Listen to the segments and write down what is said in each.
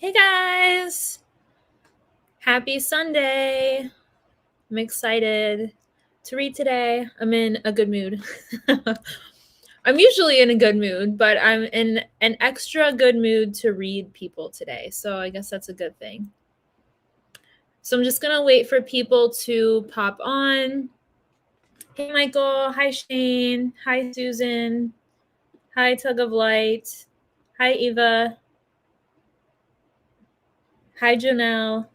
Hey guys! Happy Sunday! I'm excited to read today. I'm in a good mood. I'm usually in a good mood, but I'm in an extra good mood to read people today. So I guess that's a good thing. So I'm just going to wait for people to pop on. Hey Michael. Hi Shane. Hi Susan. Hi Tug of Light. Hi Eva. Hi Janelle.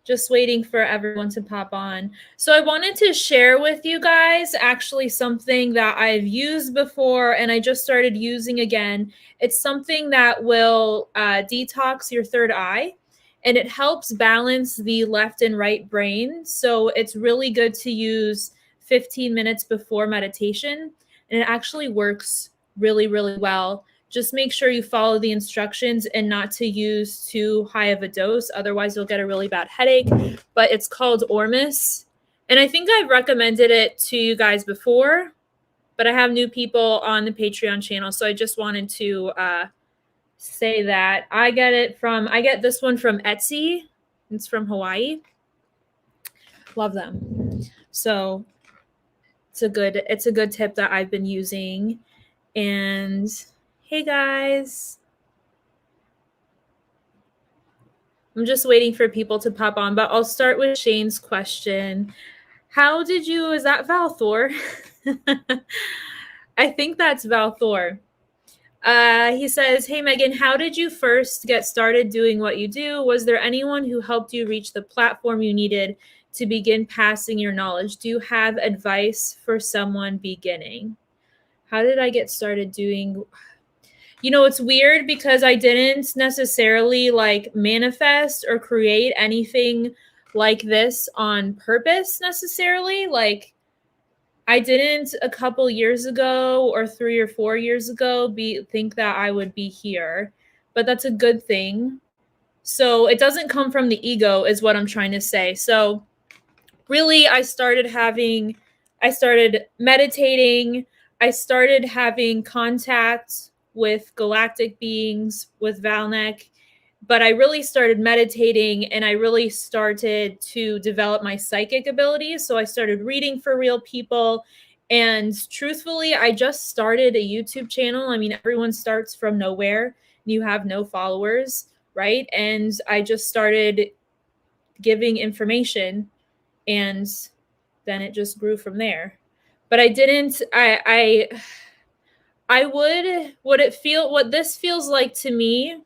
Just waiting for everyone to pop on. So I wanted to share with you guys actually something that I've used before and I just started using again. It's something that will detox your third eye and it helps balance the left and right brain. So it's really good to use 15 minutes before meditation and it actually works really, really well. Just make sure you follow the instructions and not to use too high of a dose. Otherwise, you'll get a really bad headache. But it's called Ormus. And I think I've recommended it to you guys before, but I have new people on the Patreon channel. So I just wanted to say that I get this one from Etsy. It's from Hawaii. Love them. So it's a good tip that I've been using. And hey guys. I'm just waiting for people to pop on, but I'll start with Shane's question. Is that Valthor? I think that's Valthor. He says, hey, Megan, how did you first get started doing what you do? Was there anyone who helped you reach the platform you needed to begin passing your knowledge? Do you have advice for someone beginning? How did I get started doing? It's weird because I didn't necessarily manifest or create anything like this on purpose necessarily. I didn't a couple years ago or 3 or 4 years ago think that I would be here, but that's a good thing. So it doesn't come from the ego is what I'm trying to say. So really I started meditating. I started having contact with galactic beings, with Valnek, but I really started meditating and I really started to develop my psychic abilities. So I started reading for real people. And truthfully, I just started a YouTube channel. I mean, everyone starts from nowhere. You have no followers, right? And I just started giving information and then it just grew from there. But I didn't, I what this feels like to me, I'm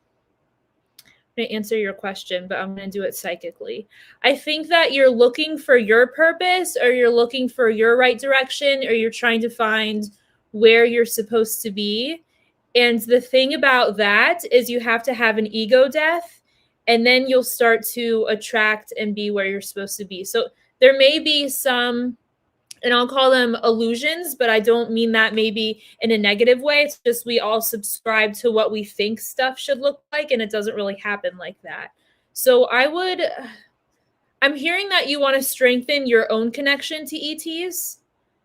going to answer your question, but I'm going to do it psychically. I think that you're looking for your purpose or you're looking for your right direction or you're trying to find where you're supposed to be. And the thing about that is you have to have an ego death and then you'll start to attract and be where you're supposed to be. So there may be some, and I'll call them illusions, but I don't mean that maybe in a negative way. It's just we all subscribe to what we think stuff should look like, and it doesn't really happen like that. So I'm hearing that you want to strengthen your own connection to ETs.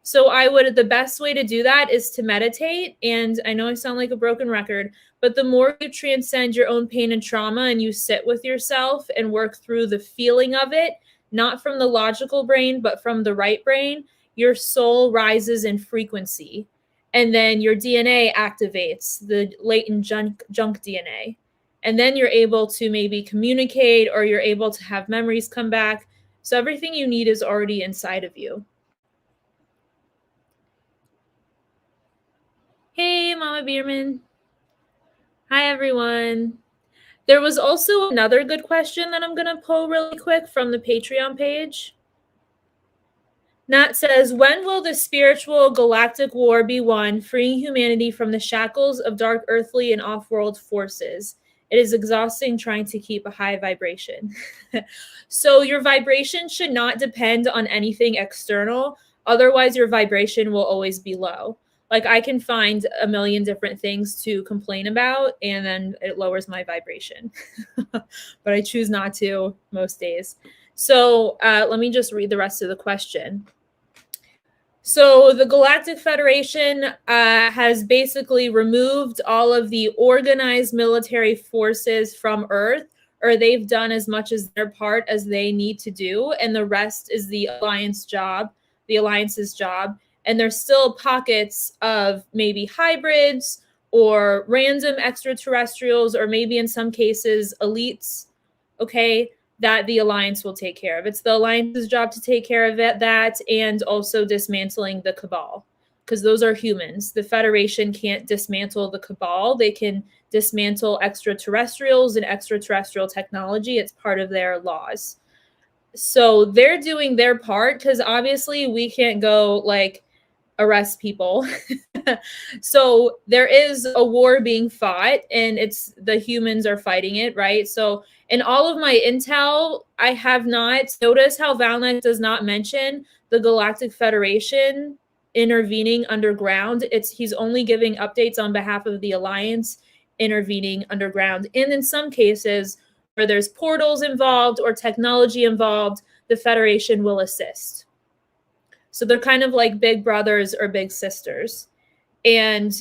So the best way to do that is to meditate. And I know I sound like a broken record, but the more you transcend your own pain and trauma and you sit with yourself and work through the feeling of it, not from the logical brain, but from the right brain, your soul rises in frequency. And then your DNA activates the latent junk DNA. And then you're able to maybe communicate or you're able to have memories come back. So everything you need is already inside of you. Hey, Mama Bierman. Hi, everyone. There was also another good question that I'm going to pull really quick from the Patreon page. Nat says, when will the spiritual galactic war be won, freeing humanity from the shackles of dark earthly and off-world forces? It is exhausting trying to keep a high vibration. So your vibration should not depend on anything external. Otherwise, your vibration will always be low. Like I can find a million different things to complain about, and then it lowers my vibration. But I choose not to most days. So let me just read the rest of the question. So the Galactic Federation has basically removed all of the organized military forces from Earth, or they've done as much as their part as they need to do, and the rest is the Alliance's job. And there's still pockets of maybe hybrids or random extraterrestrials, or maybe in some cases elites, okay, that the Alliance will take care of. It's the Alliance's job to take care of that, and also dismantling the Cabal, because those are humans. The Federation can't dismantle the Cabal. They can dismantle extraterrestrials and extraterrestrial technology. It's part of their laws. So they're doing their part, because obviously we can't go like arrest people. So there is a war being fought, and it's the humans are fighting it, right? So in all of my intel, I have not noticed how Valnek does not mention the Galactic Federation intervening underground. He's only giving updates on behalf of the Alliance intervening underground. And in some cases where there's portals involved or technology involved, the Federation will assist. So they're kind of like big brothers or big sisters. And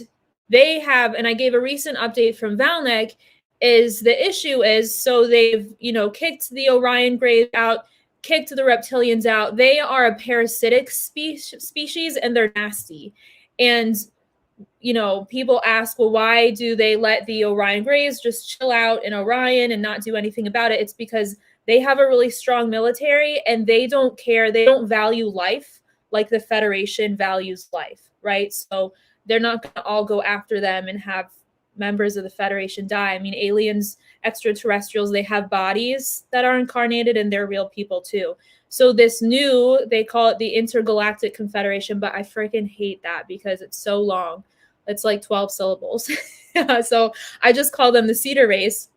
they have, and I gave a recent update from Valnek, is the issue is, so they've, kicked the Orion Grays out, kicked the reptilians out. They are a parasitic species, and they're nasty. And, people ask, well, why do they let the Orion Grays just chill out in Orion and not do anything about it? It's because they have a really strong military, and they don't care. They don't value life like the Federation values life, right? So they're not going to all go after them and have members of the Federation die. I mean, aliens, extraterrestrials, they have bodies that are incarnated, and they're real people too. So this new, they call it the Intergalactic Confederation, but I freaking hate that because it's so long. It's like 12 syllables. So I just call them the Cedar Race.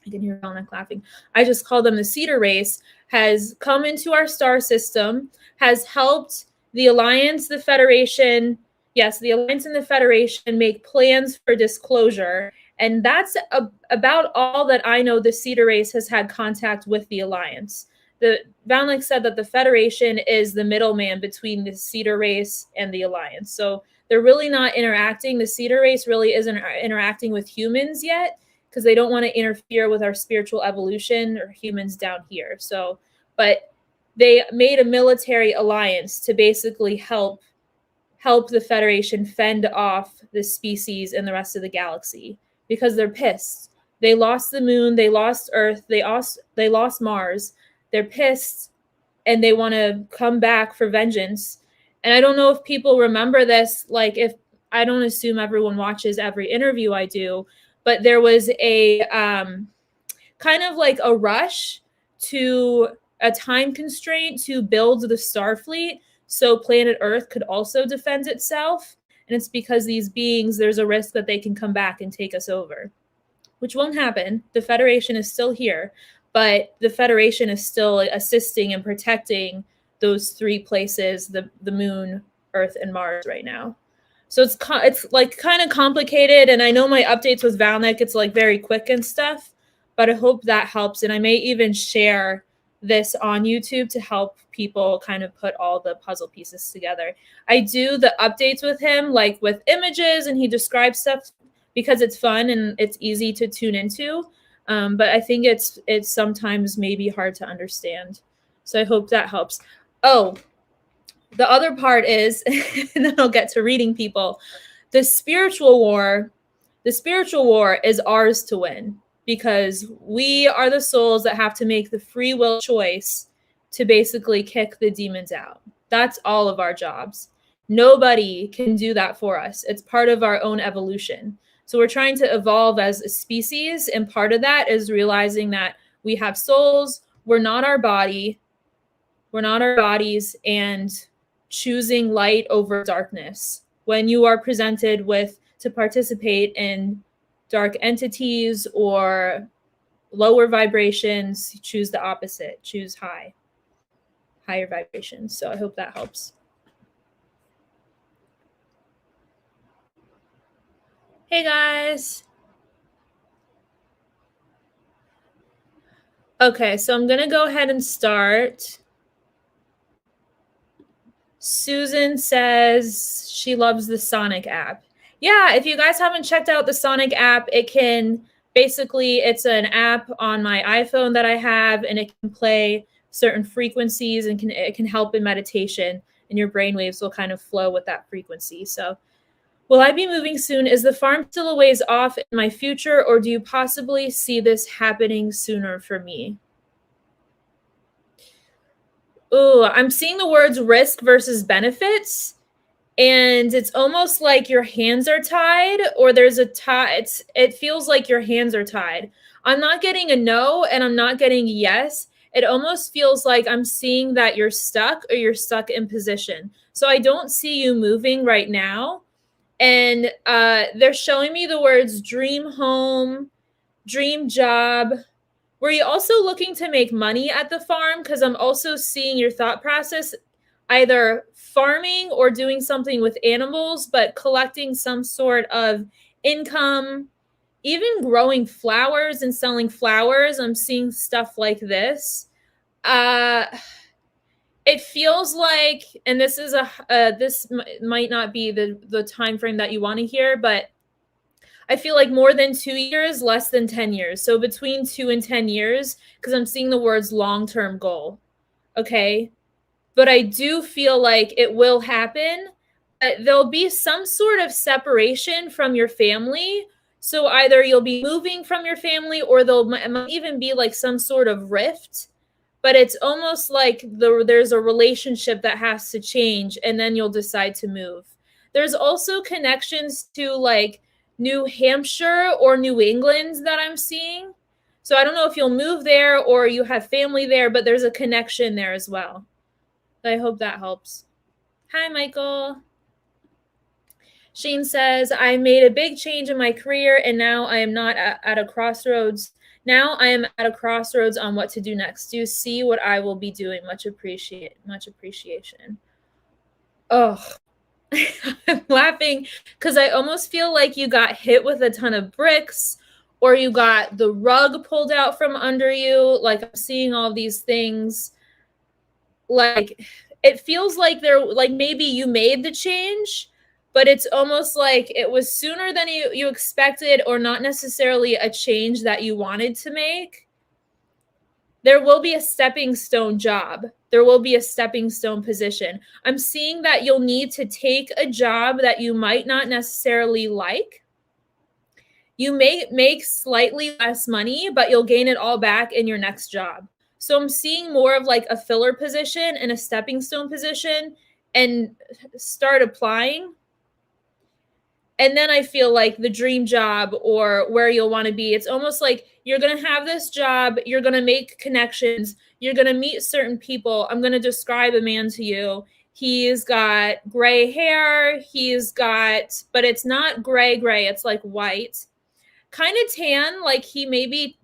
I can hear Valnek laughing. I just call them the Cedar Race, has come into our star system, has helped the Alliance, the Federation, the Alliance and the Federation make plans for disclosure. And that's about all that I know. The Cedar Race has had contact with the Alliance. Valnek said that the Federation is the middleman between the Cedar Race and the Alliance. So they're really not interacting. The Cedar Race really isn't interacting with humans yet, because they don't want to interfere with our spiritual evolution or humans down here. So, but they made a military alliance to basically help the Federation fend off the species in the rest of the galaxy, because they're pissed. They lost the moon, they lost Earth, they lost Mars. They're pissed, and they want to come back for vengeance. And I don't know if people remember this, like, if I don't assume everyone watches every interview I do, but there was a kind of like a rush to a time constraint to build the Starfleet so planet Earth could also defend itself. And it's because these beings, there's a risk that they can come back and take us over, which won't happen. The Federation is still here, but the Federation is still assisting and protecting those three places, the moon, Earth, and Mars right now. So it's like kind of complicated, and I know my updates with Valnek, it's like very quick and stuff, but I hope that helps. And I may even share this on YouTube to help people kind of put all the puzzle pieces together. I do the updates with him, like with images, and he describes stuff because it's fun and it's easy to tune into. But I think it's sometimes maybe hard to understand. So I hope that helps. Oh, the other part is, and then I'll get to reading people, the spiritual war is ours to win, because we are the souls that have to make the free will choice to basically kick the demons out. That's all of our jobs. Nobody can do that for us. It's part of our own evolution. So we're trying to evolve as a species, and part of that is realizing that we have souls. We're not our body. We're not our bodies, and choosing light over darkness. When you are presented with to participate in dark entities or lower vibrations, choose the opposite. Choose higher vibrations. So I hope that helps. Hey guys. Okay, so I'm going to go ahead and start. Susan says she loves the Sonic app. Yeah, if you guys haven't checked out the Sonic app, it's an app on my iPhone that I have, and it can play certain frequencies and it can help in meditation, and your brainwaves will kind of flow with that frequency. So, will I be moving soon? Is the farm still a ways off in my future, or do you possibly see this happening sooner for me? Oh, I'm seeing the words risk versus benefits. And it's almost like your hands are tied, or there's a tie. It feels like your hands are tied. I'm not getting a no, and I'm not getting a yes. It almost feels like I'm seeing that you're stuck, or you're stuck in position. So I don't see you moving right now. And they're showing me the words dream home, dream job. Were you also looking to make money at the farm? Because I'm also seeing your thought process either farming or doing something with animals, but collecting some sort of income, even growing flowers and selling flowers. I'm seeing stuff like this. It feels like, and this is this might not be the time frame that you want to hear, but I feel like more than 2 years, less than 10 years. So between 2 and 10 years, because I'm seeing the words long-term goal. Okay. But I do feel like it will happen. There'll be some sort of separation from your family. So either you'll be moving from your family, or it might even be like some sort of rift. But it's almost like there's a relationship that has to change, and then you'll decide to move. There's also connections to like New Hampshire or New England that I'm seeing. So I don't know if you'll move there or you have family there, but there's a connection there as well. I hope that helps. Hi, Michael. Shane says, I made a big change in my career, and now I am not at a crossroads. Now I am at a crossroads on what to do next. Do you see what I will be doing? Much appreciation. Oh, I'm laughing because I almost feel like you got hit with a ton of bricks, or you got the rug pulled out from under you. Like, I'm seeing all these things. Like, it feels like maybe you made the change, but it's almost like it was sooner than you expected, or not necessarily a change that you wanted to make. There will be a stepping stone job. There will be a stepping stone position. I'm seeing that you'll need to take a job that you might not necessarily like. You may make slightly less money, but you'll gain it all back in your next job. So I'm seeing more of like a filler position and a stepping stone position, and start applying. And then I feel like the dream job, or where you'll want to be, it's almost like you're going to have this job, you're going to make connections, you're going to meet certain people. I'm going to describe a man to you. He's got gray hair, but it's not gray, it's like white. Kind of tan, like he maybe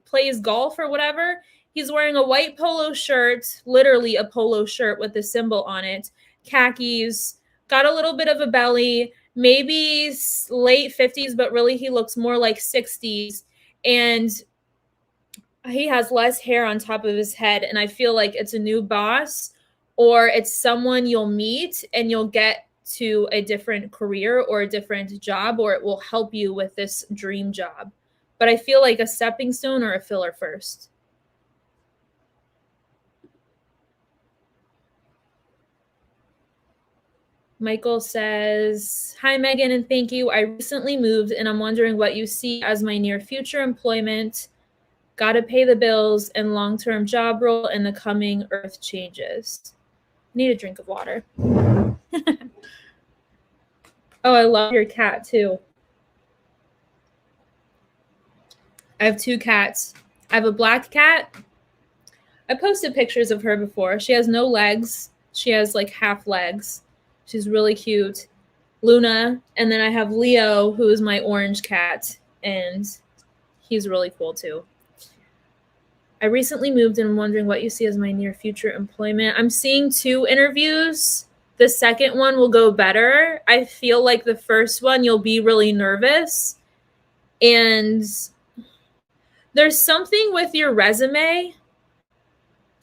plays golf or whatever. He's wearing a white polo shirt, literally a polo shirt with a symbol on it, khakis, got a little bit of a belly, maybe late 50s, but really he looks more like 60s. And he has less hair on top of his head. And I feel like it's a new boss, or it's someone you'll meet and you'll get to a different career or a different job, or it will help you with this dream job. But I feel like a stepping stone or a filler first. Michael says, hi, Megan, and thank you. I recently moved, and I'm wondering what you see as my near future employment, gotta pay the bills, and long-term job role in the coming earth changes. Need a drink of water. Oh, I love your cat, too. I have 2 cats. I have a black cat. I posted pictures of her before. She has no legs. She has like half legs. She's really cute. Luna. And then I have Leo, who is my orange cat. And he's really cool too. I recently moved and I'm wondering what you see as my near future employment. I'm seeing 2 interviews. The second one will go better. I feel like the first one, you'll be really nervous. And there's something with your resume.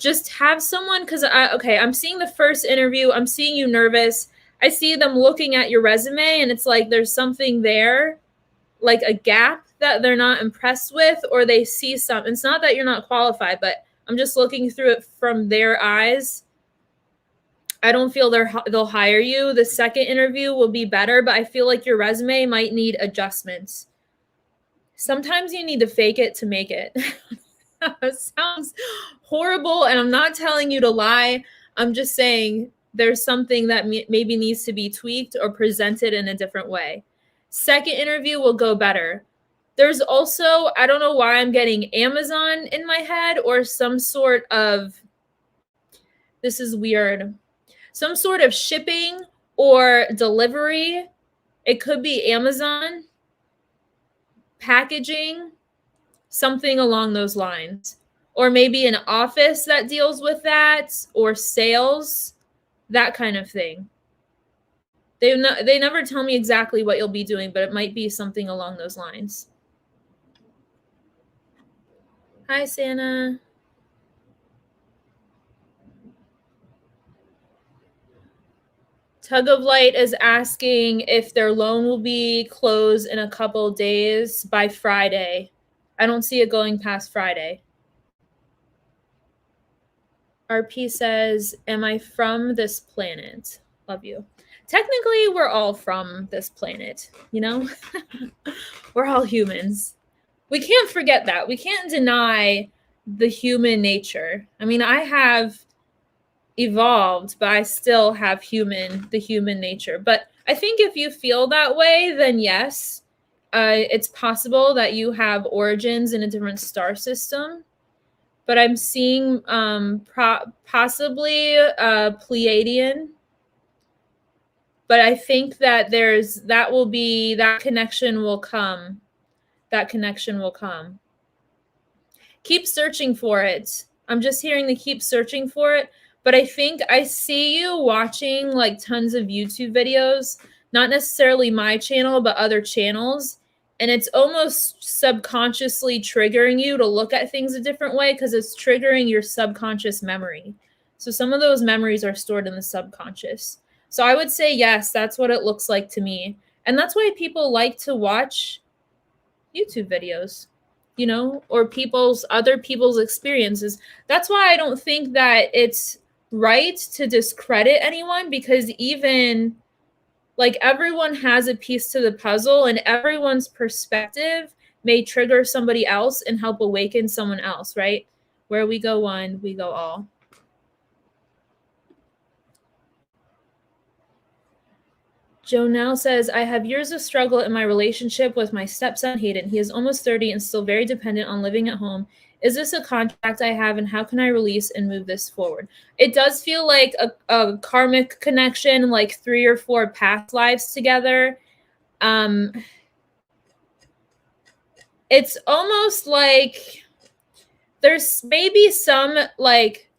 just have someone, because I'm seeing the first interview, I'm seeing you nervous. I see them looking at your resume and it's like there's something there, like a gap that they're not impressed with, or they see something. It's not that you're not qualified, but I'm just looking through it from their eyes. I don't feel they'll hire you. The second interview will be better, but I feel like your resume might need adjustments. Sometimes you need to fake it to make it. It sounds horrible, and I'm not telling you to lie. I'm just saying there's something that maybe needs to be tweaked or presented in a different way. Second interview will go better. There's also, I don't know why I'm getting Amazon in my head, or some sort of, this is weird, some sort of shipping or delivery. It could be Amazon, packaging, something along those lines. Or maybe an office that deals with that, or sales, that kind of thing. They never tell me exactly what you'll be doing, but it might be something along those lines. Hi, Santa. Tug of Light is asking if their loan will be closed in a couple days by Friday. I don't see it going past Friday. RP says, am I from this planet? Love you. Technically, we're all from this planet, you know? We're all humans. We can't forget that. We can't deny the human nature. I mean, I have evolved, but I still have the human nature. But I think if you feel that way, then yes, it's possible that you have origins in a different star system. But I'm seeing possibly Pleiadian. But I think that that connection will come. That connection will come. Keep searching for it. I'm just hearing to keep searching for it. But I think I see you watching like tons of YouTube videos, not necessarily my channel, but other channels. And it's almost subconsciously triggering you to look at things a different way, because it's triggering your subconscious memory. So some of those memories are stored in the subconscious. So I would say, yes, that's what it looks like to me. And that's why people like to watch YouTube videos, you know, or other people's experiences. That's why I don't think that it's right to discredit anyone, because even like everyone has a piece to the puzzle, and everyone's perspective may trigger somebody else and help awaken someone else, right? Where we go one, we go all. Jonelle says, I have years of struggle in my relationship with my stepson, Hayden. He is almost 30 and still very dependent on living at home. Is this a contract I have, and how can I release and move this forward? It does feel like a karmic connection, like 3 or 4 past lives together. It's almost like there's maybe some, like,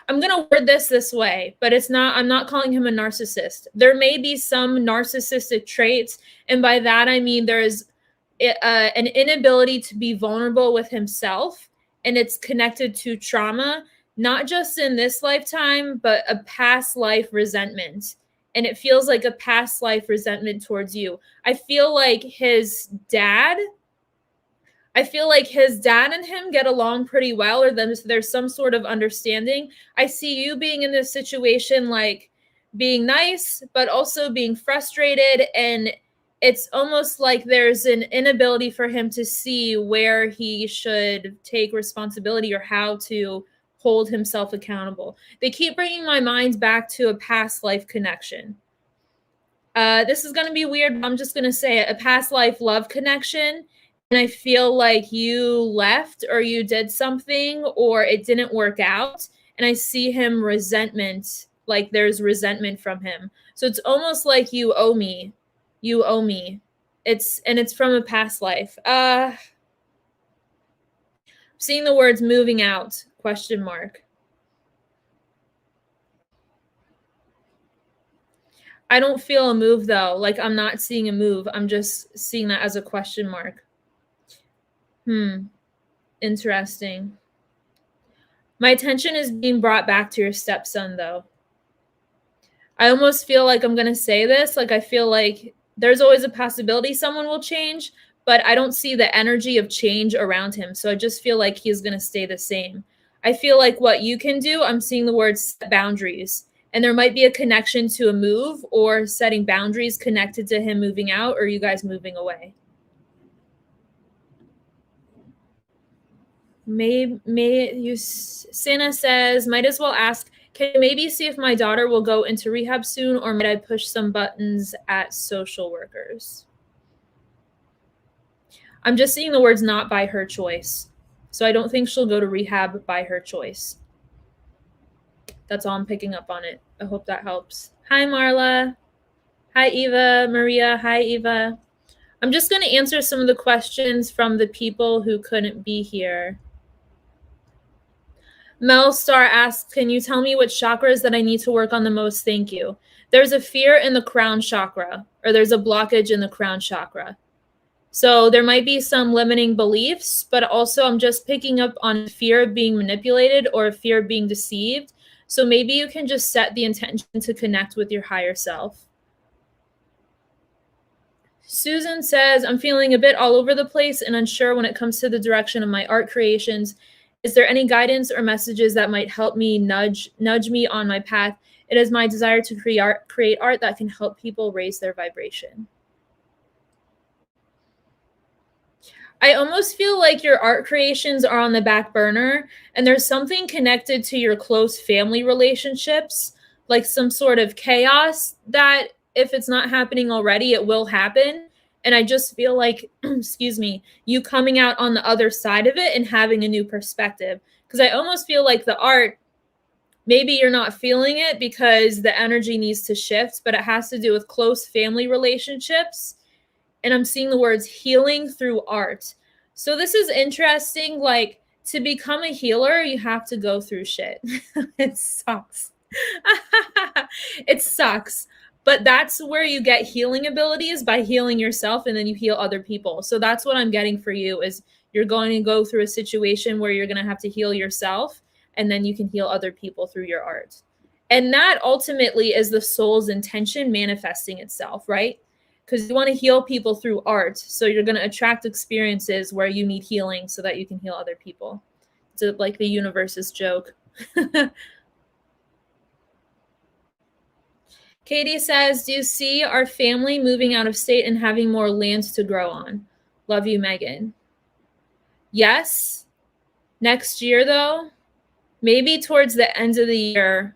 I'm going to word this way, but I'm not calling him a narcissist. There may be some narcissistic traits. And by that, I mean, there's an inability to be vulnerable with himself, and it's connected to trauma, not just in this lifetime, but a past life resentment. And it feels like a past life resentment towards you. I feel like his dad and him get along pretty well, or there's some sort of understanding. I see you being in this situation, like being nice, but also being frustrated. And it's almost like there's an inability for him to see where he should take responsibility or how to hold himself accountable. They keep bringing my mind back to a past life connection. This is going to be weird, but I'm just going to say it, a past life love connection. And I feel like you left, or you did something, or it didn't work out. And I see him resentment, like there's resentment from him. So it's almost like you owe me. You owe me. It's from a past life. Seeing the words moving out, question mark. I don't feel a move though. Like I'm not seeing a move. I'm just seeing that as a question mark. Interesting. My attention is being brought back to your stepson, though. I almost feel like I'm going to say this. Like, I feel like there's always a possibility someone will change, but I don't see the energy of change around him. So I just feel like he's going to stay the same. I feel like what you can do, I'm seeing the word set boundaries. And there might be a connection to a move or setting boundaries connected to him moving out or you guys moving away. Santa says, might as well ask, can you maybe see if my daughter will go into rehab soon, or might I push some buttons at social workers? I'm just seeing the words not by her choice. So I don't think she'll go to rehab by her choice. That's all I'm picking up on it. I hope that helps. Hi, Marla. Hi, Eva. Maria. Hi, Eva. I'm just going to answer some of the questions from the people who couldn't be here. Mel Star asks, can you tell me which chakras that I need to work on the most? Thank you. There's a fear in the crown chakra, or there's a blockage in the crown chakra. So there might be some limiting beliefs, but also I'm just picking up on fear of being manipulated or fear of being deceived. So maybe you can just set the intention to connect with your higher self. Susan says, I'm feeling a bit all over the place and unsure when it comes to the direction of my art creations. Is there any guidance or messages that might help me nudge me on my path? It is my desire to create art that can help people raise their vibration. I almost feel like your art creations are on the back burner and there's something connected to your close family relationships, like some sort of chaos that if it's not happening already, it will happen. And I just feel like, excuse me, you coming out on the other side of it and having a new perspective. Because I almost feel like the art, maybe you're not feeling it because the energy needs to shift, but it has to do with close family relationships. And I'm seeing the words healing through art. So this is interesting. Like, to become a healer, you have to go through shit. It sucks. It sucks. But that's where you get healing abilities, by healing yourself, and then you heal other people. So that's what I'm getting for you, is you're going to go through a situation where you're going to have to heal yourself, and then you can heal other people through your art. And that ultimately is the soul's intention manifesting itself, right? Because you want to heal people through art. So you're going to attract experiences where you need healing so that you can heal other people. It's like the universe's joke. Katie says, do you see our family moving out of state and having more land to grow on? Love you, Megan. Yes. Next year, though, maybe towards the end of the year.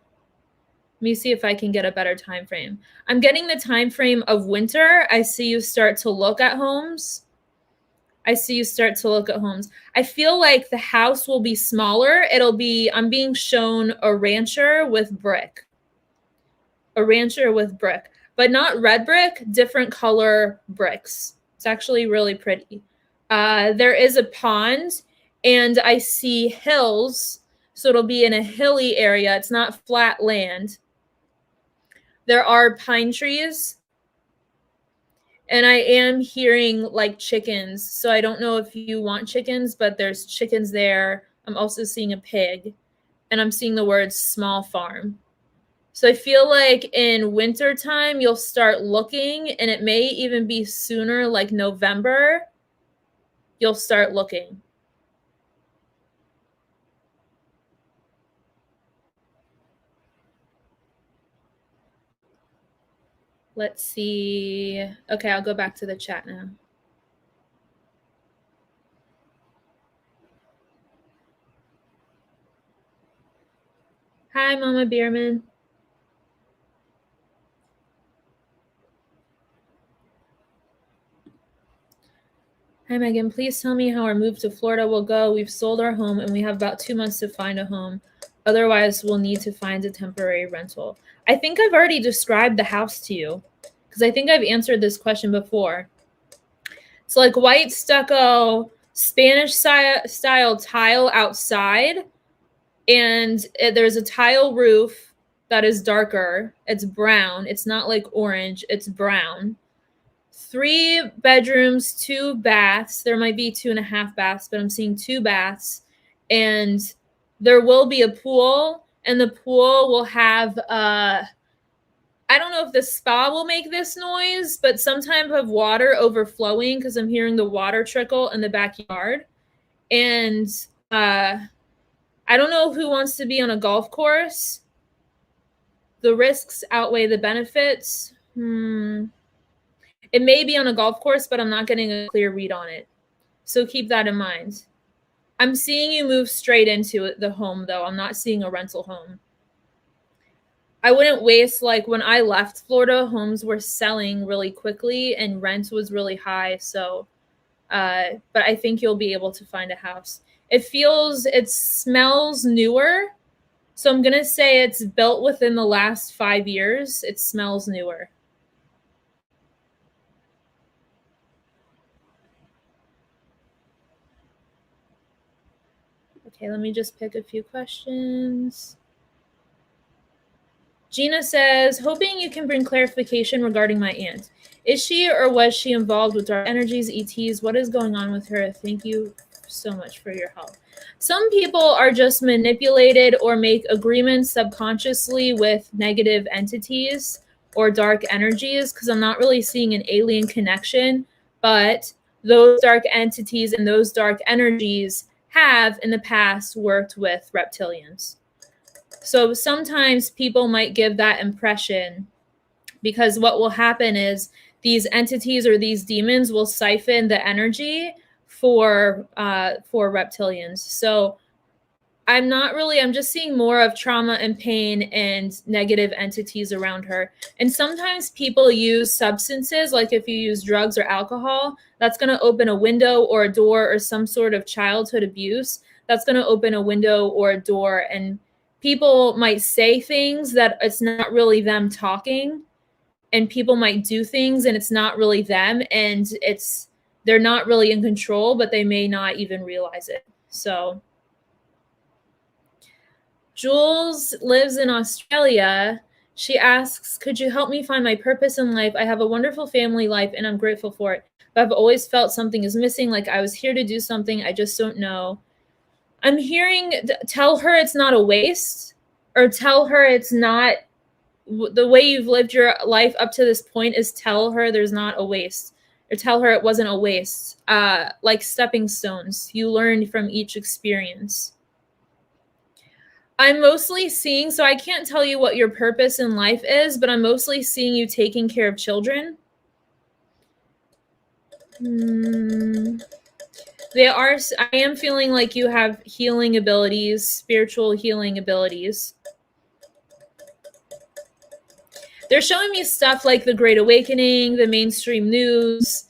Let me see if I can get a better time frame. I'm getting the time frame of winter. I see you start to look at homes. I feel like the house will be smaller. I'm being shown a rancher with brick. But not red brick, different color bricks. It's actually really pretty. There is a pond and I see hills. So it'll be in a hilly area. It's not flat land. There are pine trees. And I am hearing like chickens. So I don't know if you want chickens, but there's chickens there. I'm also seeing a pig. And I'm seeing the words small farm. So I feel like in wintertime, you'll start looking, and it may even be sooner, like November, you'll start looking. Let's see. Okay, I'll go back to the chat now. Hi, Mama Bierman. Hi, Megan. Please tell me how our move to Florida will go. We've sold our home and we have about 2 months to find a home. Otherwise, we'll need to find a temporary rental. I think I've already described the house to you because I think I've answered this question before. It's like white stucco, Spanish style tile outside. And there's a tile roof that is darker. It's brown. It's not like orange. It's brown. 3 bedrooms, 2 baths. There might be 2.5 baths, but I'm seeing 2 baths. And there will be a pool, and the pool will have I don't know if the spa will make this noise, but some type of water overflowing, because I'm hearing the water trickle in the backyard. And I don't know who wants to be on a golf course. The risks outweigh the benefits. It may be on a golf course, but I'm not getting a clear read on it. So keep that in mind. I'm seeing you move straight into the home, though. I'm not seeing a rental home. I wouldn't waste, like when I left Florida, homes were selling really quickly and rent was really high. So, but I think you'll be able to find a house. It smells newer. So I'm going to say it's built within the last 5 years. It smells newer. Okay, let me just pick a few questions. Gina says, hoping you can bring clarification regarding my aunt. Is she or was she involved with dark energies, ETs? What is going on with her? Thank you so much for your help. Some people are just manipulated or make agreements subconsciously with negative entities or dark energies, because I'm not really seeing an alien connection, but those dark entities and those dark energies have in the past worked with reptilians. So sometimes people might give that impression, because what will happen is these entities or these demons will siphon the energy for reptilians. So I'm just seeing more of trauma and pain and negative entities around her. And sometimes people use substances, like if you use drugs or alcohol, that's going to open a window or a door, or some sort of childhood abuse. That's going to open a window or a door, and people might say things that it's not really them talking, and people might do things and it's not really them, and they're not really in control, but they may not even realize it. So Jules lives in Australia. She asks, could you help me find my purpose in life? I have a wonderful family life and I'm grateful for it, but I've always felt something is missing, like I was here to do something, I just don't know. I'm hearing, tell her it's not a waste, or tell her it's not, the way you've lived your life up to this point is tell her there's not a waste, or tell her it wasn't a waste. Like stepping stones, you learned from each experience. I'm mostly seeing, so I can't tell you what your purpose in life is, but I'm mostly seeing you taking care of children. I am feeling like you have healing abilities, spiritual healing abilities. They're showing me stuff like the Great Awakening, the mainstream news,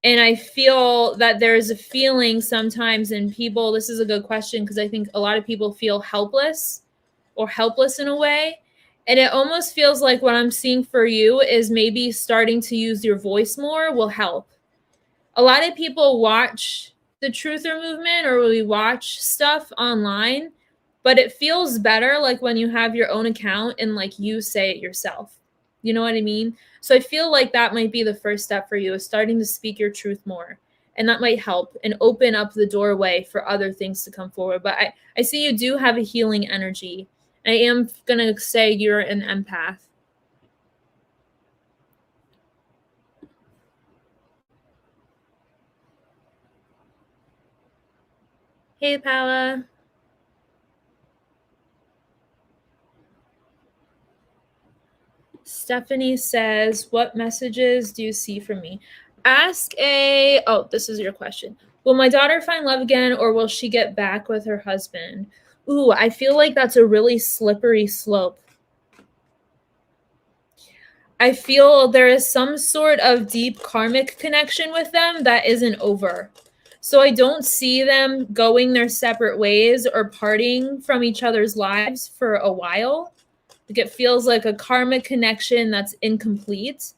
and I feel that there's a feeling sometimes in people, this is a good question, because I think a lot of people feel helpless in a way. And it almost feels like what I'm seeing for you is maybe starting to use your voice more will help. A lot of people watch the Truther movement, or we watch stuff online, but it feels better like when you have your own account and like you say it yourself. You know what I mean? So I feel like that might be the first step for you, is starting to speak your truth more. And that might help and open up the doorway for other things to come forward. But I see you do have a healing energy. I am going to say you're an empath. Hey, Paula. Stephanie says, what messages do you see from me? This is your question. Will my daughter find love again, or will she get back with her husband? Ooh, I feel like that's a really slippery slope. I feel there is some sort of deep karmic connection with them that isn't over. So I don't see them going their separate ways or parting from each other's lives for a while. Like it feels like a karmic connection that's incomplete.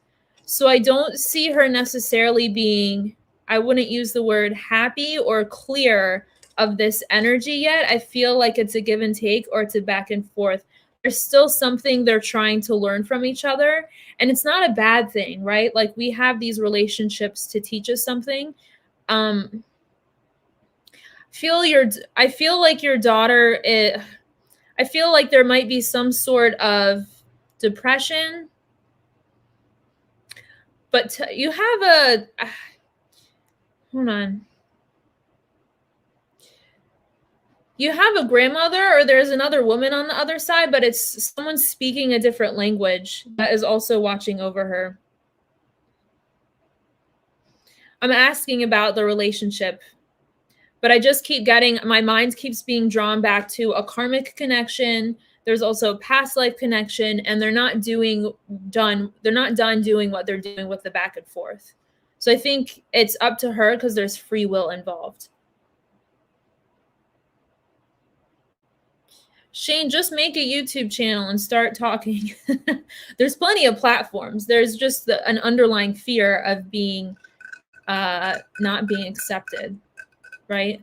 So I don't see her necessarily being, I wouldn't use the word happy or clear of this energy yet. I feel like it's a give and take, or it's a back and forth. There's still something they're trying to learn from each other. And it's not a bad thing, right? Like we have these relationships to teach us something. I feel like your daughter I feel like there might be some sort of depression, but you have a hold on. You have a grandmother, or there's another woman on the other side, but it's someone speaking a different language that is also watching over her. I'm asking about the relationship, but I just keep getting, my mind keeps being drawn back to a karmic connection. There's also a past life connection, and they're not done doing what they're doing with the back and forth. So I think it's up to her because there's free will involved. Shane, just make a YouTube channel and start talking. There's plenty of platforms. There's just an underlying fear of being not being accepted, right?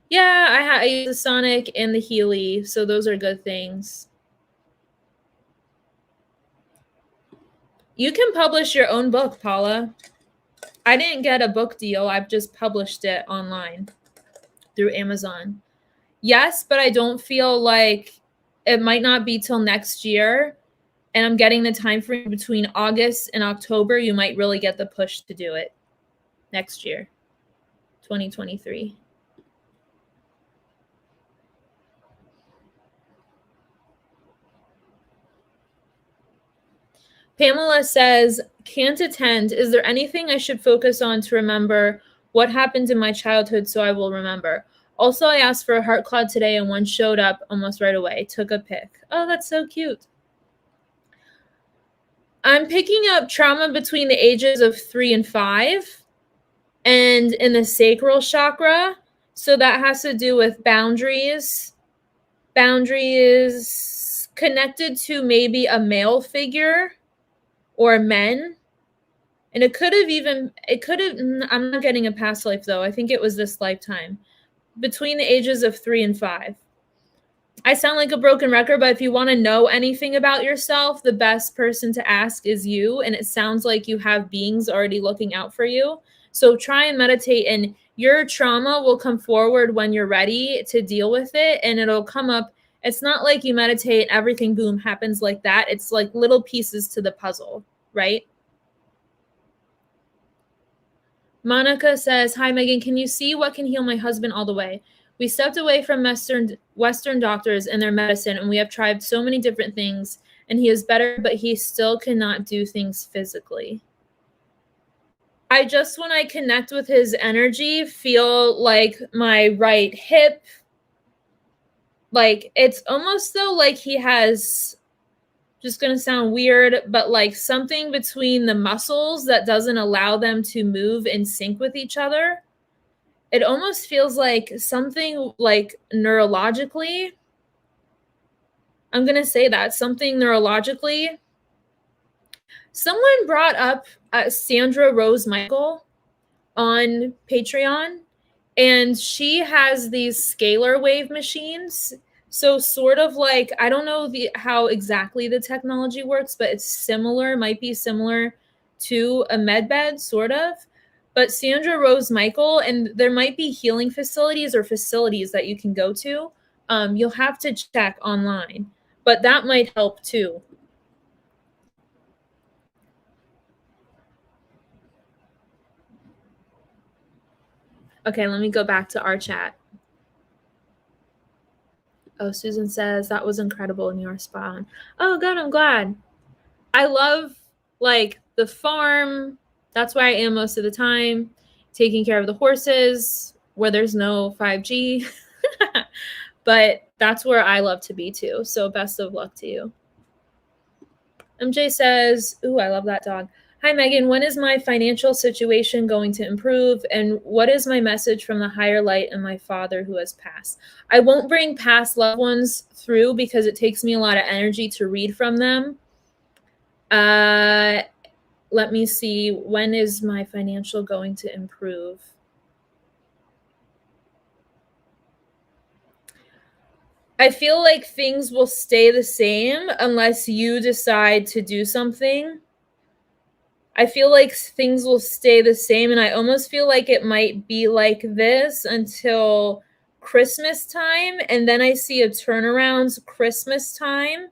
Yeah, I use the Sonic and the Healy, so those are good things. You can publish your own book, Paula. I didn't get a book deal. I've just published it online through Amazon. Yes, but I don't feel like it might not be till next year. And I'm getting the time frame between August and October. You might really get the push to do it next year, 2023. Pamela says, can't attend. Is there anything I should focus on to remember what happened in my childhood so I will remember? Also, I asked for a heart cloud today and one showed up almost right away. Took a pic. Oh, that's so cute. I'm picking up trauma between the ages of 3 and 5 and in the sacral chakra. So that has to do with boundaries. Boundaries connected to maybe a male figure or men. And I'm not getting a past life though. I think it was this lifetime. Between the ages of 3 and 5. I sound like a broken record, but if you want to know anything about yourself, the best person to ask is you. And it sounds like you have beings already looking out for you. So try and meditate, and your trauma will come forward when you're ready to deal with it. And it'll come up. It's not like you meditate and everything, boom, happens like that. It's like little pieces to the puzzle, right? Monica says, hi, Megan, can you see what can heal my husband all the way? We stepped away from Western doctors and their medicine, and we have tried so many different things, and he is better, but he still cannot do things physically. I just, when I connect with his energy, feel like my right hip, like it's almost though like he has, just going to sound weird, but like something between the muscles that doesn't allow them to move in sync with each other. It almost feels like something like neurologically. I'm going to say that something neurologically. Someone brought up Sandra Rose Michael on Patreon, and she has these scalar wave machines. So sort of like, I don't know how exactly the technology works, but it's similar, might be similar to a med bed, sort of. But Sandra Rose Michael, and there might be healing facilities or facilities that you can go to. You'll have to check online, but that might help too. Okay, let me go back to our chat. Oh, Susan says, that was incredible and you're spot on. Oh, good, I'm glad. I love, like, the farm. That's where I am most of the time. Taking care of the horses where there's no 5G. But that's where I love to be too. So best of luck to you. MJ says, ooh, I love that dog. Hi, Megan. When is my financial situation going to improve? And what is my message from the higher light and my father who has passed? I won't bring past loved ones through because it takes me a lot of energy to read from them. Let me see. When is my financial going to improve? I feel like things will stay the same unless you decide to do something. I feel like things will stay the same, and I almost feel like it might be like this until Christmas time, and then I see a turnaround Christmas time,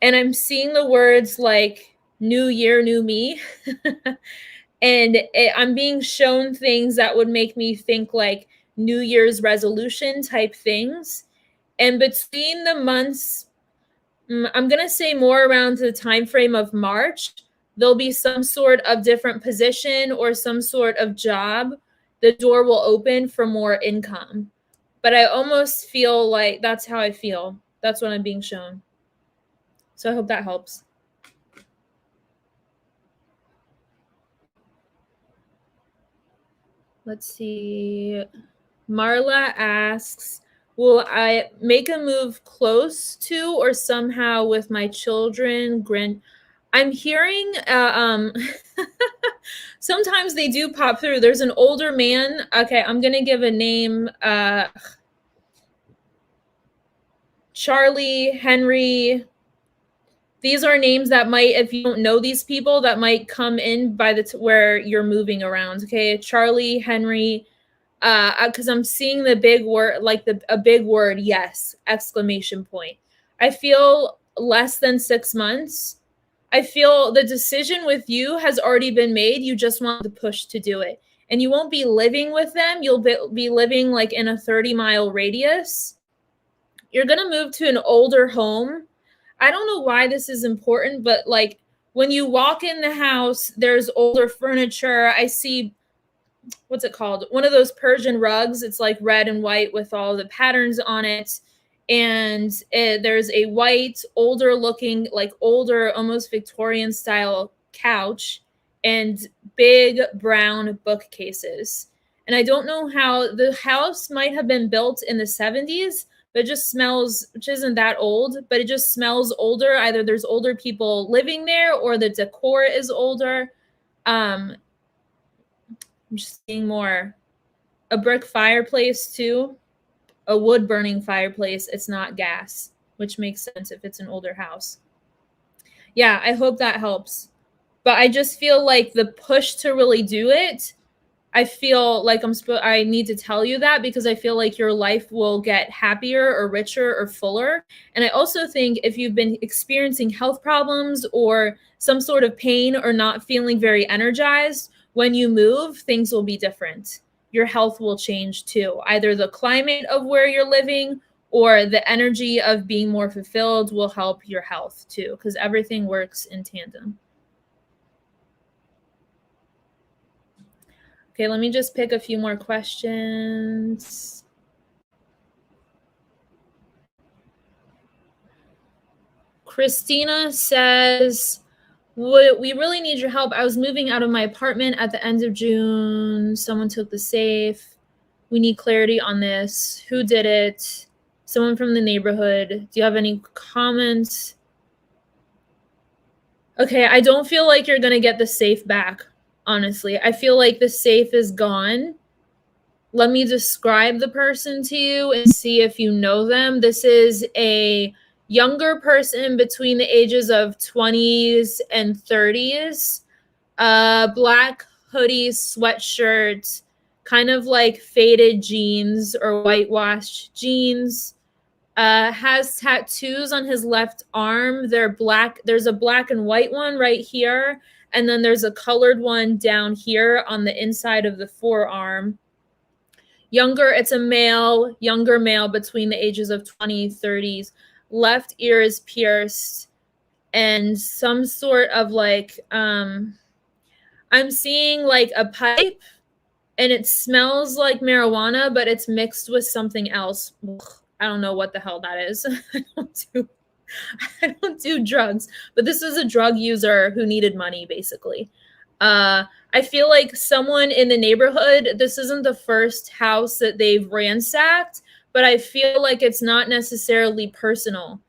and I'm seeing the words like new year, new me. And I'm being shown things that would make me think like New Year's resolution type things. And between the months, I'm going to say more around the time frame of March, there'll be some sort of different position or some sort of job. The door will open for more income. But I almost feel like that's how I feel. That's what I'm being shown. So I hope that helps. Let's see. Marla asks, will I make a move close to or somehow with my children? I'm hearing sometimes they do pop through. There's an older man. Okay, I'm going to give a name. Charlie, Henry. These are names that might, if you don't know these people, that might come in by where you're moving around. Okay, Charlie, Henry, because I'm seeing the big word, like a big word, yes, exclamation point. I feel less than 6 months. I feel the decision with you has already been made. You just want the push to do it. And you won't be living with them. You'll be living like in a 30-mile radius. You're going to move to an older home. I don't know why this is important, but like when you walk in the house, there's older furniture. I see, what's it called? One of those Persian rugs. It's like red and white with all the patterns on it. And there's a white, older looking, like older, almost Victorian style couch and big brown bookcases. And I don't know how the house might have been built in the 70s, but it just smells, which isn't that old, but it just smells older. Either there's older people living there or the decor is older. I'm just seeing more. A brick fireplace too. A wood burning fireplace. It's not gas, which makes sense if it's an older house. Yeah, I hope that helps. But I just feel like the push to really do it, I feel like I need to tell you that because I feel like your life will get happier or richer or fuller. And I also think if you've been experiencing health problems or some sort of pain or not feeling very energized, when you move, things will be different. Your health will change too. Either the climate of where you're living or the energy of being more fulfilled will help your health too, because everything works in tandem. Okay, let me just pick a few more questions. Christina says, we really need your help. I was moving out of my apartment at the end of June. Someone took the safe. We need clarity on this. Who did it? Someone from the neighborhood. Do you have any comments? Okay, I don't feel like you're going to get the safe back, honestly. I feel like the safe is gone. Let me describe the person to you and see if you know them. This is a younger person between the ages of 20s and 30s. Black hoodie, sweatshirt, kind of like faded jeans or whitewashed jeans. Has tattoos on his left arm. They're black. There's a black and white one right here. And then there's a colored one down here on the inside of the forearm. Younger, it's a male, younger male between the ages of 20, 30s. Left ear is pierced. And some sort of like, I'm seeing like a pipe and it smells like marijuana, but it's mixed with something else. I don't know what the hell that is. I don't do drugs, but this is a drug user who needed money, basically. I feel like someone in the neighborhood, this isn't the first house that they've ransacked, but I feel like it's not necessarily personal.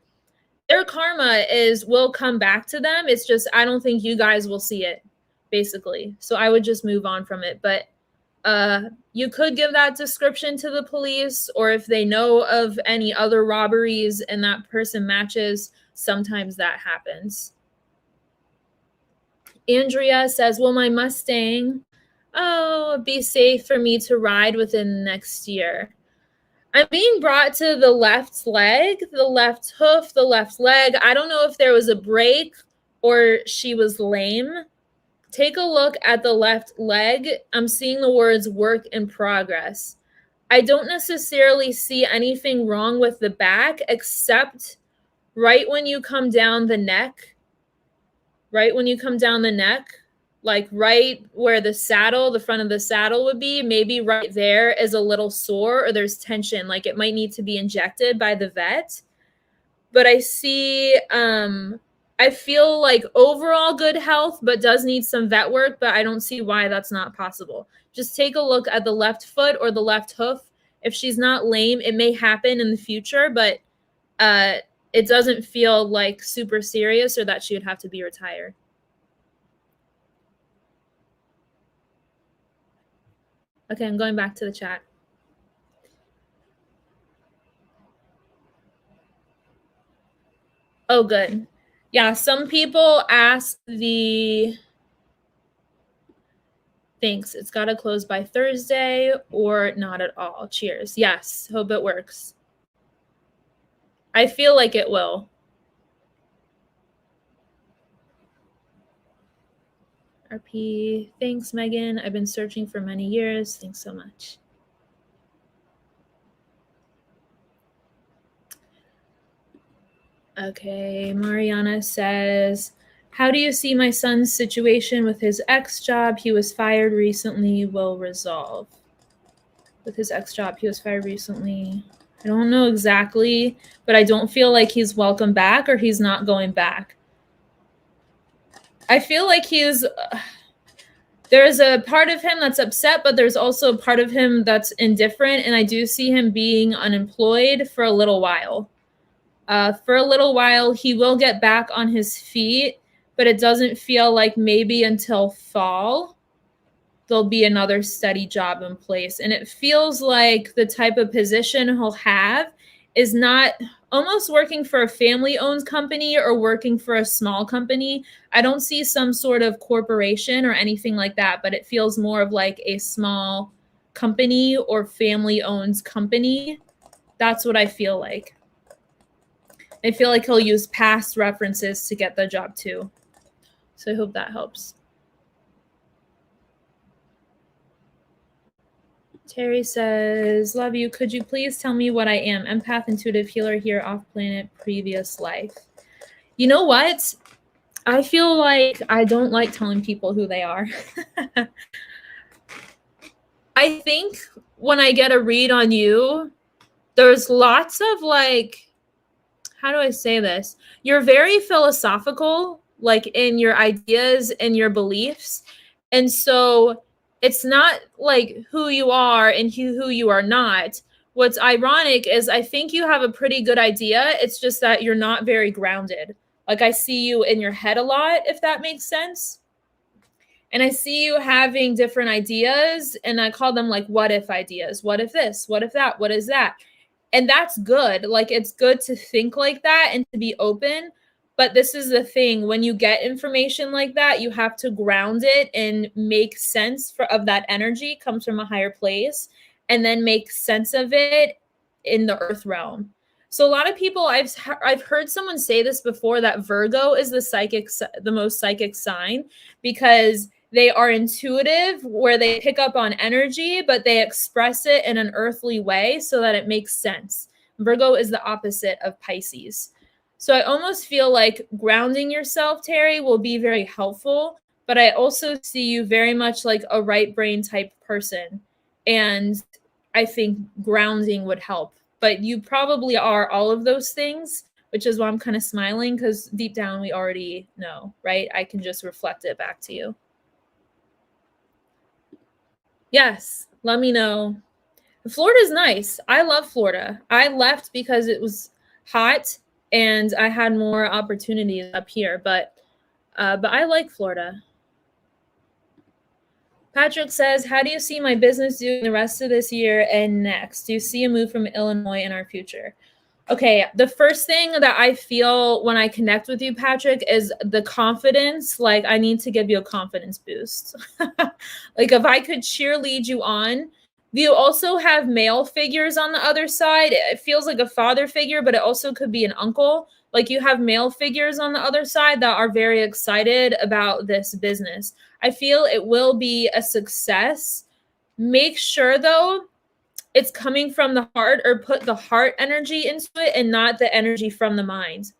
Their karma will come back to them. It's just, I don't think you guys will see it, basically. So I would just move on from it. But you could give that description to the police, or if they know of any other robberies and that person matches, sometimes that happens. Andrea says, will my Mustang, be safe for me to ride within next year? I'm being brought to the left leg, the left hoof, the left leg. I don't know if there was a break or she was lame. Take a look at the left leg. I'm seeing the words work in progress. I don't necessarily see anything wrong with the back, except right when you come down the neck, like right where the saddle, the front of the saddle would be, maybe right there is a little sore or there's tension, like it might need to be injected by the vet. But I see, I feel like overall good health, but does need some vet work, but I don't see why that's not possible. Just take a look at the left foot or the left hoof. If she's not lame, it may happen in the future, but it doesn't feel like super serious or that she would have to be retired. Okay, I'm going back to the chat. Oh, good. Yeah, some people ask the... Thanks. It's got to close by Thursday or not at all. Cheers. Yes, hope it works. I feel like it will. RP. Thanks, Megan. I've been searching for many years. Thanks so much. Okay, Mariana says, how do you see my son's situation with his ex job? He was fired recently, will resolve. With his ex job, he was fired recently. I don't know exactly, but I don't feel like he's welcome back or he's not going back. I feel like he's... there's a part of him that's upset, but there's also a part of him that's indifferent, and I do see him being unemployed for a little while. For a little while, he will get back on his feet, but it doesn't feel like maybe until fall there'll be another steady job in place. And it feels like the type of position he'll have is not almost working for a family-owned company or working for a small company. I don't see some sort of corporation or anything like that, but it feels more of like a small company or family-owned company. That's what I feel like. I feel like he'll use past references to get the job too. So I hope that helps. Terry says, love you. Could you please tell me what I am? Empath, intuitive healer here off planet, previous life. You know what? I feel like I don't like telling people who they are. I think when I get a read on you, there's lots of like, how do I say this? You're very philosophical, like in your ideas and your beliefs. And so it's not like who you are and who you are not. What's ironic is I think you have a pretty good idea. It's just that you're not very grounded. Like I see you in your head a lot, if that makes sense. And I see you having different ideas, and I call them like what if ideas. What if this? What if that? What is that? And that's good. Like it's good to think like that and to be open. But this is the thing, when you get information like that, you have to ground it and make sense of that energy comes from a higher place, and then make sense of it in the earth realm. So a lot of people, I've heard someone say this before, that Virgo is the most psychic sign, because they are intuitive, where they pick up on energy, but they express it in an earthly way so that it makes sense. Virgo is the opposite of Pisces. So I almost feel like grounding yourself, Terry, will be very helpful, but I also see you very much like a right brain type person. And I think grounding would help. But you probably are all of those things, which is why I'm kind of smiling, because deep down we already know, right? I can just reflect it back to you. Yes, let me know. Florida's nice. I love Florida. I left because it was hot and I had more opportunities up here, but I like Florida. Patrick says, how do you see my business doing the rest of this year and next? Do you see a move from Illinois in our future? Okay, the first thing that I feel when I connect with you, Patrick, is the confidence. Like, I need to give you a confidence boost. Like, if I could cheerlead you on. You also have male figures on the other side. It feels like a father figure, but it also could be an uncle. Like, you have male figures on the other side that are very excited about this business. I feel it will be a success. Make sure, though, it's coming from the heart, or put the heart energy into it and not the energy from the mind,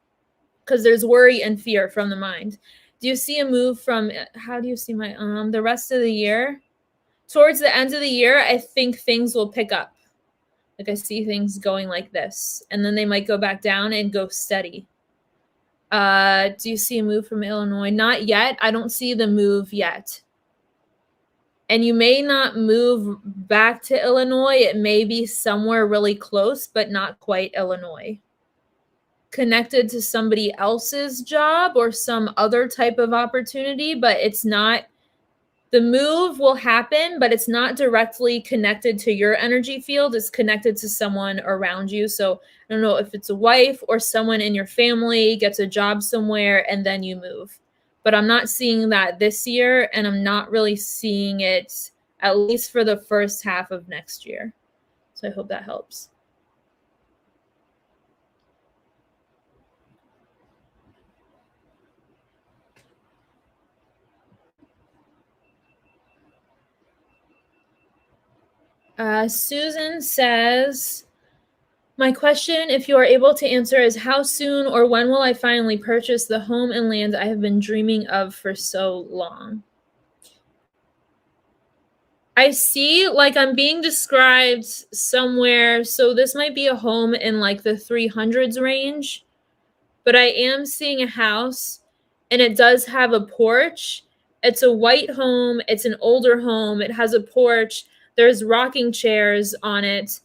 because there's worry and fear from the mind. Do you see a move from, how do you see my the rest of the year? Towards the end of the year, I think things will pick up. Like, I see things going like this, and then they might go back down and go steady. Do you see a move from Illinois? Not yet. I don't see the move yet. And you may not move back to Illinois. It may be somewhere really close, but not quite Illinois. Connected to somebody else's job or some other type of opportunity, but it's not, the move will happen, but it's not directly connected to your energy field. It's connected to someone around you. So I don't know if it's a wife or someone in your family gets a job somewhere and then you move. But I'm not seeing that this year, and I'm not really seeing it at least for the first half of next year. So I hope that helps. Susan says, my question, if you are able to answer, is how soon or when will I finally purchase the home and land I have been dreaming of for so long? I see, like, I'm being described somewhere. So this might be a home in like the 300s range, but I am seeing a house, and it does have a porch. It's a white home. It's an older home. It has a porch. There's rocking chairs on it.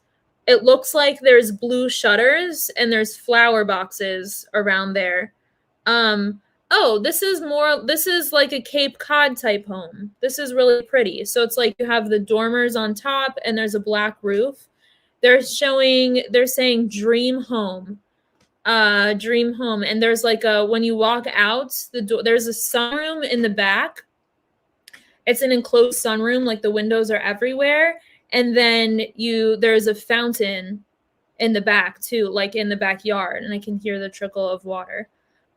It looks like there's blue shutters and there's flower boxes around there. Oh, this is like a Cape Cod type home. This is really pretty. So it's like you have the dormers on top and there's a black roof. They're saying dream home. Dream home. And there's like when you walk out the door, there's a sunroom in the back. It's an enclosed sunroom, like the windows are everywhere. And then there's a fountain in the back too, like in the backyard, and I can hear the trickle of water.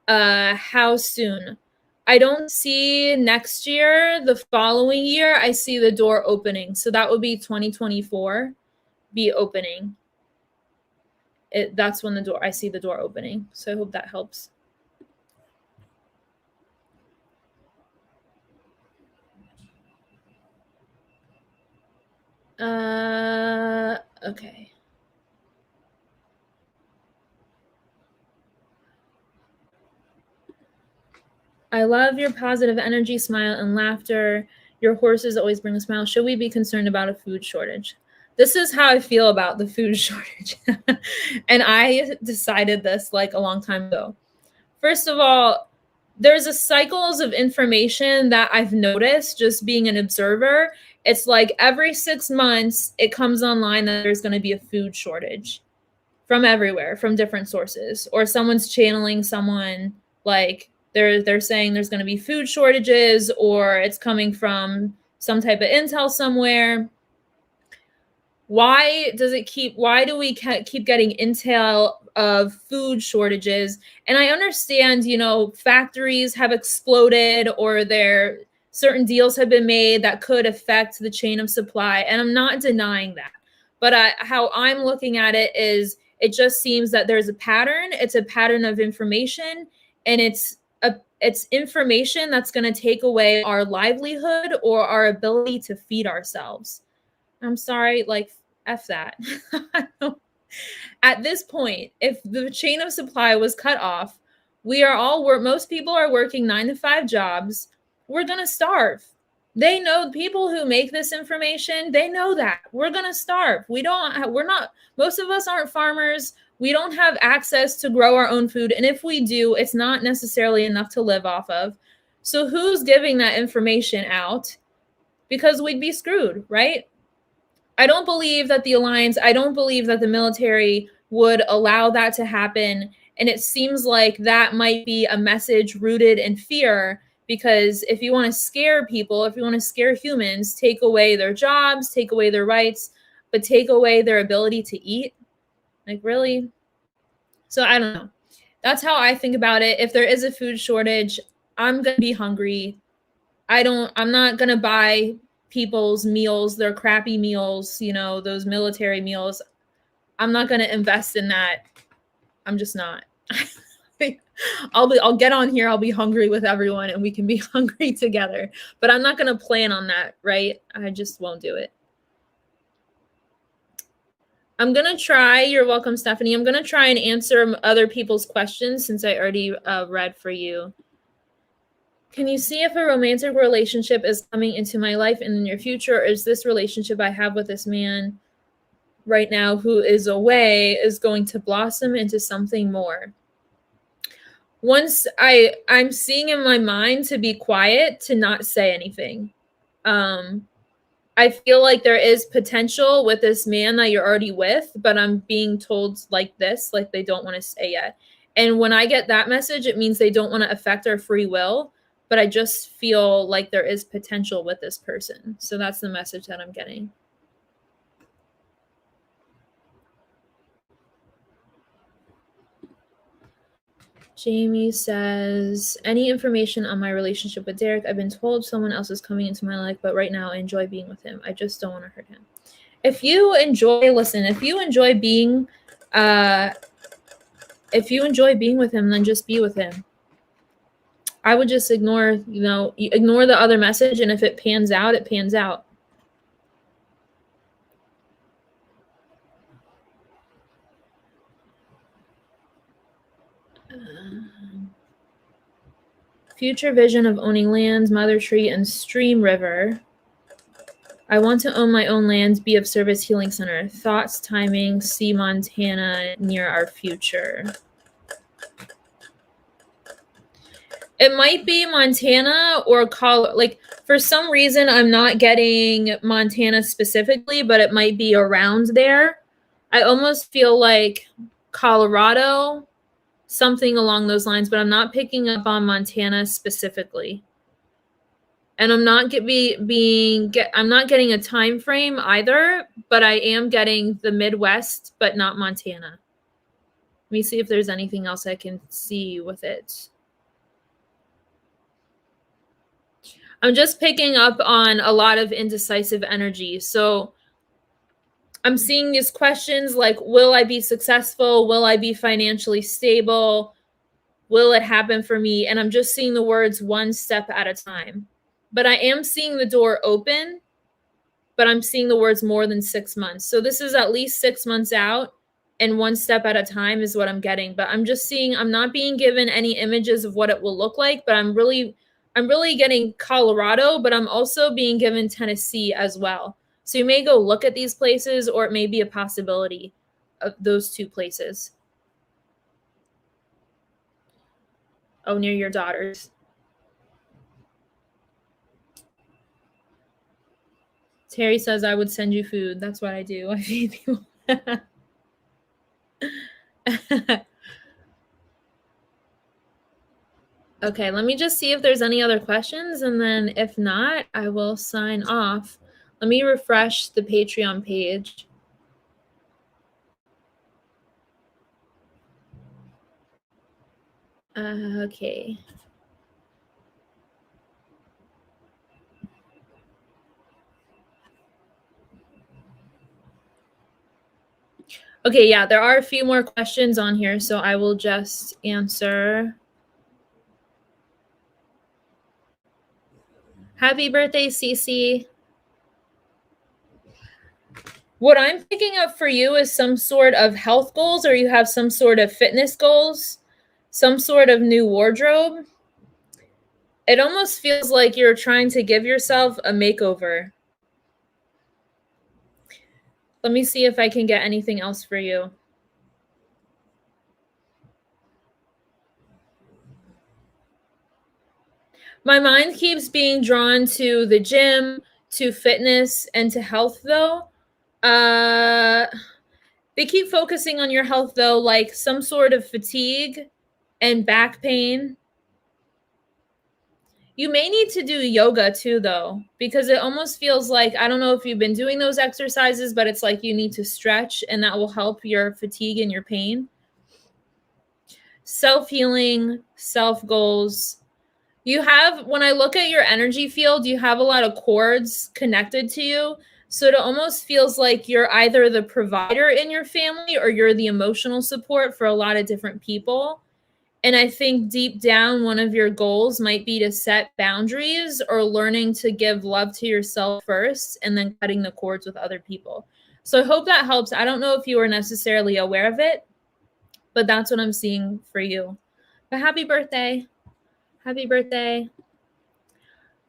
How soon? I don't see next year. The following year, I see the door opening. So that would be 2024 be opening. That's when I see the door opening. So I hope that helps. Okay. I love your positive energy, smile, and laughter. Your horses always bring a smile. Should we be concerned about a food shortage? This is how I feel about the food shortage. And I decided this like a long time ago. First of all, there's a cycles of information that I've noticed just being an observer. It's like every 6 months, it comes online that there's going to be a food shortage from everywhere, from different sources, or someone's channeling someone, like they're saying there's going to be food shortages, or it's coming from some type of intel somewhere. Why do we keep getting intel of food shortages? And I understand, factories have exploded, or certain deals have been made that could affect the chain of supply. And I'm not denying that. But how I'm looking at it is, it just seems that there's a pattern. It's a pattern of information, and it's information that's going to take away our livelihood or our ability to feed ourselves. I'm sorry, like, F that. At this point, if the chain of supply was cut off, most people are working 9-to-5 jobs. We're going to starve. They know, people who make this information, they know that we're going to starve. Most of us aren't farmers. We don't have access to grow our own food. And if we do, it's not necessarily enough to live off of. So who's giving that information out? Because we'd be screwed, right? I don't believe that the military would allow that to happen. And it seems like that might be a message rooted in fear, because if you want to scare people, if you want to scare humans, take away their jobs, take away their rights, but take away their ability to eat. Like, really? So I don't know. That's how I think about it. If there is a food shortage, I'm going to be hungry. I'm not going to buy people's meals, their crappy meals, you know, those military meals. I'm not going to invest in that. I'm just not. I'll get on here. I'll be hungry with everyone and we can be hungry together, but I'm not going to plan on that. Right. I just won't do it. I'm going to try. You're welcome, Stephanie. I'm going to try and answer other people's questions since I already read for you. Can you see if a romantic relationship is coming into my life in the near future? Or is this relationship I have with this man right now who is away is going to blossom into something more? Once I'm seeing in my mind to be quiet, to not say anything. I feel like there is potential with this man that you're already with, but I'm being told like this, like they don't want to say yet. And when I get that message, it means they don't want to affect our free will, but I just feel like there is potential with this person. So that's the message that I'm getting. Jamie says, any information on my relationship with Derek? I've been told someone else is coming into my life, but right now I enjoy being with him. I just don't want to hurt him. If you enjoy being, with him, then just be with him. I would just ignore the other message. And if it pans out, it pans out. Future vision of owning lands, Mother Tree, and Stream River. I want to own my own land, be of service, healing center. Thoughts, timing, see Montana near our future. It might be Montana or Colorado. Like, for some reason, I'm not getting Montana specifically, but it might be around there. I almost feel like Colorado, something along those lines, but I'm not picking up on Montana specifically. And I'm not I'm not getting a time frame either, but I am getting the Midwest, but not Montana. Let me see if there's anything else I can see with it. I'm just picking up on a lot of indecisive energy. So I'm seeing these questions like, will I be successful? Will I be financially stable? Will it happen for me? And I'm just seeing the words one step at a time. But I am seeing the door open, but I'm seeing the words more than 6 months. So this is at least 6 months out, and one step at a time is what I'm getting. But I'm just seeing, I'm not being given any images of what it will look like, but I'm really getting Colorado, but I'm also being given Tennessee as well. So you may go look at these places, or it may be a possibility of those two places. Oh, near your daughters. Terry says, I would send you food. That's what I do. I feed people. Okay, let me just see if there's any other questions. And then if not, I will sign off. Let me refresh the Patreon page. Okay. Okay, yeah, there are a few more questions on here, so I will just answer. Happy birthday, Cece. What I'm picking up for you is some sort of health goals, or you have some sort of fitness goals, some sort of new wardrobe. It almost feels like you're trying to give yourself a makeover. Let me see if I can get anything else for you. My mind keeps being drawn to the gym, to fitness, and to health, though. They keep focusing on your health though, like some sort of fatigue and back pain. You may need to do yoga too, though, because it almost feels like, I don't know if you've been doing those exercises, but it's like you need to stretch and that will help your fatigue and your pain. Self-healing, self-goals. You have, when I look at your energy field, you have a lot of cords connected to you. So it almost feels like you're either the provider in your family or you're the emotional support for a lot of different people. And I think deep down, one of your goals might be to set boundaries or learning to give love to yourself first and then cutting the cords with other people. So I hope that helps. I don't know if you were necessarily aware of it, but that's what I'm seeing for you. But happy birthday. Happy birthday.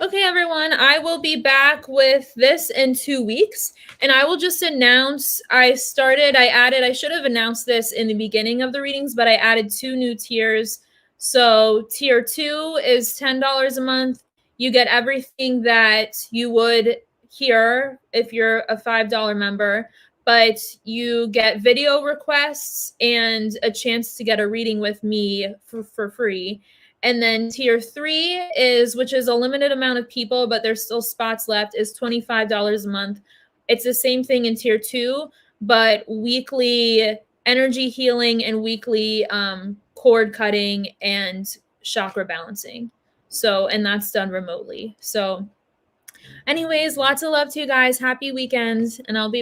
Okay, everyone, I will be back with this in 2 weeks. And I will just announce, I should have announced this in the beginning of the readings, but I added 2 new tiers. So tier 2 is $10 a month. You get everything that you would hear if you're a $5 member, but you get video requests and a chance to get a reading with me for free. And then tier 3 is, which is a limited amount of people, but there's still spots left, is $25 a month. It's the same thing in tier 2, but weekly energy healing and weekly cord cutting and chakra balancing. So, and that's done remotely. So anyways, lots of love to you guys. Happy weekends. And I'll be